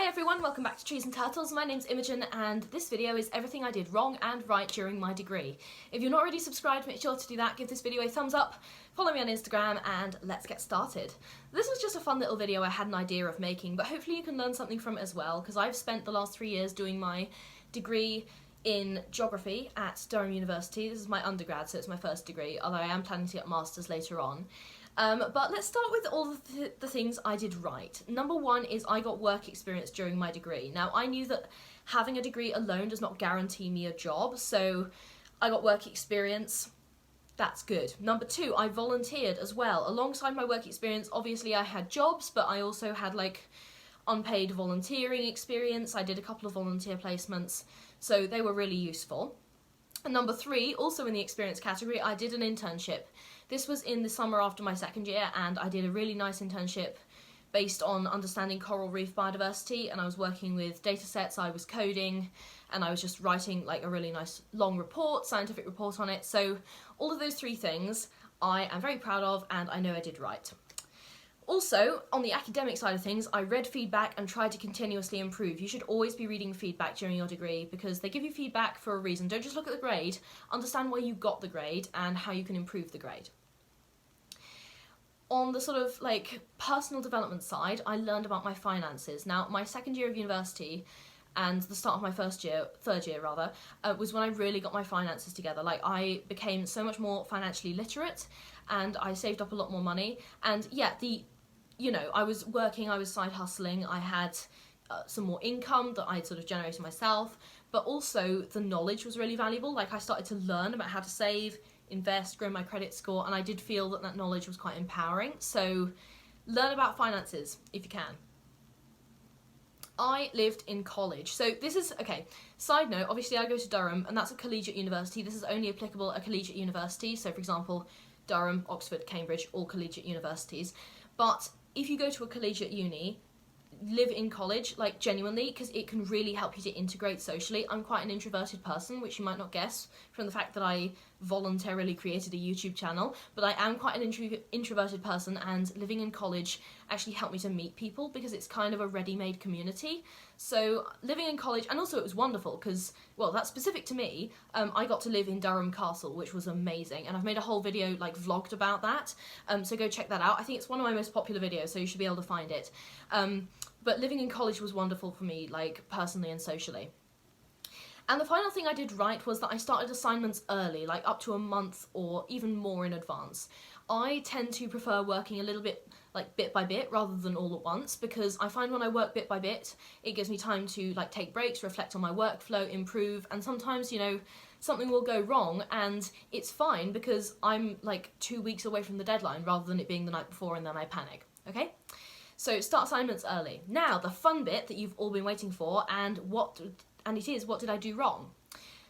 Hi everyone, welcome back to Trees and Turtles. My name's Imogen and this video is everything I did wrong and right during my degree. If you're not already subscribed, make sure to do that, give this video a thumbs up, follow me on Instagram, and let's get started. This was just a fun little video I had an idea of making, but hopefully you can learn something from it as well, because I've spent the last 3 years doing my degree in geography at Durham University. This is my undergrad, so it's my first degree, although I am planning to get masters later on. But let's start with all of the things I did right. Number one is I got work experience during my degree. Now, I knew that having a degree alone does not guarantee me a job, so I got work experience. That's good. Number two, I volunteered as well. Alongside my work experience, obviously I had jobs, but I also had like unpaid volunteering experience. I did a couple of volunteer placements, so they were really useful. And number three, also in the experience category, I did an internship. This was in the summer after my second year, and I did a really nice internship based on understanding coral reef biodiversity, and I was working with data sets, I was coding, and I was just writing like a really nice long report, scientific report on it. So all of those three things I am very proud of, and I know I did right. Also, on the academic side of things, I read feedback and tried to continuously improve. You should always be reading feedback during your degree because they give you feedback for a reason. Don't just look at the grade, understand why you got the grade and how you can improve the grade. On the sort of like personal development side, I learned about my finances. Now, my second year of university and the start of my third year rather, was when I really got my finances together. Like, I became so much more financially literate and I saved up a lot more money. And yeah, I was working, I was side hustling, I had some more income that I'd sort of generated myself, but also the knowledge was really valuable. Like, I started to learn about how to save, invest, grow my credit score, and I did feel that that knowledge was quite empowering. So learn about finances if you can. I lived in college. So this is, okay, side note, obviously I go to Durham and that's a collegiate university. This is only applicable at collegiate university. So for example, Durham, Oxford, Cambridge, all collegiate universities. But if you go to a collegiate uni, live in college, like genuinely, because it can really help you to integrate socially. I'm quite an introverted person, which you might not guess from the fact that I voluntarily created a YouTube channel, but I am quite an introverted person, and living in college actually helped me to meet people because it's kind of a ready-made community. So living in college, and also it was wonderful because, well, that's specific to me. I got to live in Durham Castle, which was amazing, and I've made a whole video like vlogged about that, so go check that out. I think it's one of my most popular videos, so you should be able to find it. But living in college was wonderful for me, like personally and socially. And the final thing I did right was that I started assignments early, like up to a month or even more in advance. I tend to prefer working a little bit, like bit by bit, rather than all at once, because I find when I work bit by bit, it gives me time to like take breaks, reflect on my workflow, improve, and sometimes, you know, something will go wrong and it's fine because I'm like 2 weeks away from the deadline rather than it being the night before and then I panic, okay? So start assignments early. Now, the fun bit that you've all been waiting for, and what did I do wrong?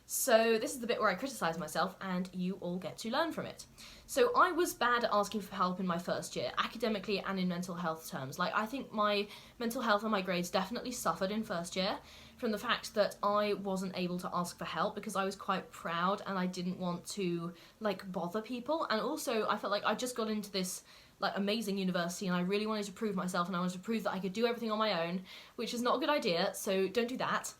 So this is the bit where I criticise myself and you all get to learn from it. So I was bad at asking for help in my first year, academically and in mental health terms. Like, I think my mental health and my grades definitely suffered in first year from the fact that I wasn't able to ask for help because I was quite proud and I didn't want to like bother people. And also I felt like I just got into this like amazing university and I really wanted to prove myself and I wanted to prove that I could do everything on my own, which is not a good idea, so don't do that.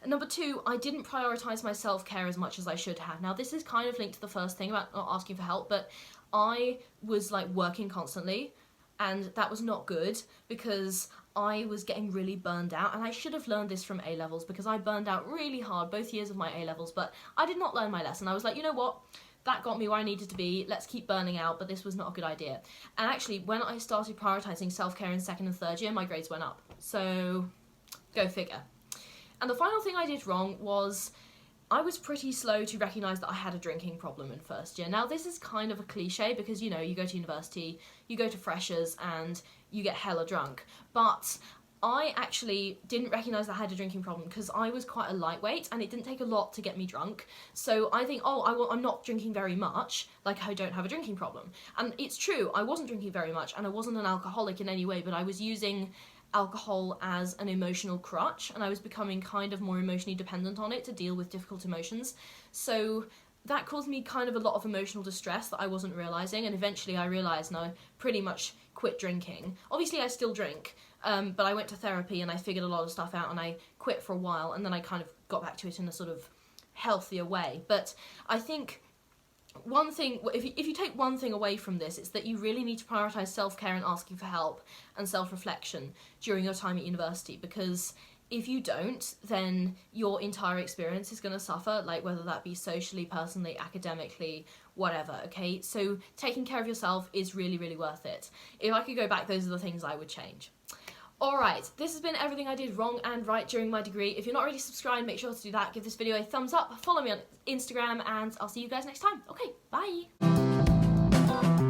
And number two, I didn't prioritise my self-care as much as I should have. Now, this is kind of linked to the first thing about not asking for help, but I was like working constantly and that was not good because I was getting really burned out, and I should have learned this from A-levels because I burned out really hard both years of my A-levels, but I did not learn my lesson. I was like, you know what? That got me where I needed to be, let's keep burning out, but this was not a good idea. And actually, when I started prioritising self-care in second and third year, my grades went up. So, go figure. And the final thing I did wrong was I was pretty slow to recognise that I had a drinking problem in first year. Now, this is kind of a cliche because, you know, you go to university, you go to freshers, and you get hella drunk. But I actually didn't recognise that I had a drinking problem because I was quite a lightweight and it didn't take a lot to get me drunk. So I think, oh, I'm not drinking very much, like I don't have a drinking problem. And it's true, I wasn't drinking very much and I wasn't an alcoholic in any way, but I was using alcohol as an emotional crutch and I was becoming kind of more emotionally dependent on it to deal with difficult emotions. So that caused me kind of a lot of emotional distress that I wasn't realising, and eventually I realised, and I pretty much quit drinking. Obviously I still drink, but I went to therapy and I figured a lot of stuff out, and I quit for a while, and then I kind of got back to it in a sort of healthier way. But I think one thing, if you take one thing away from this, it's that you really need to prioritise self-care and asking for help and self-reflection during your time at university, because if you don't, then your entire experience is going to suffer, like whether that be socially, personally, academically, whatever, okay? So taking care of yourself is really, really worth it. If I could go back, those are the things I would change. Alright, this has been everything I did wrong and right during my degree. If you're not already subscribed, make sure to do that. Give this video a thumbs up, follow me on Instagram, and I'll see you guys next time. Okay, bye!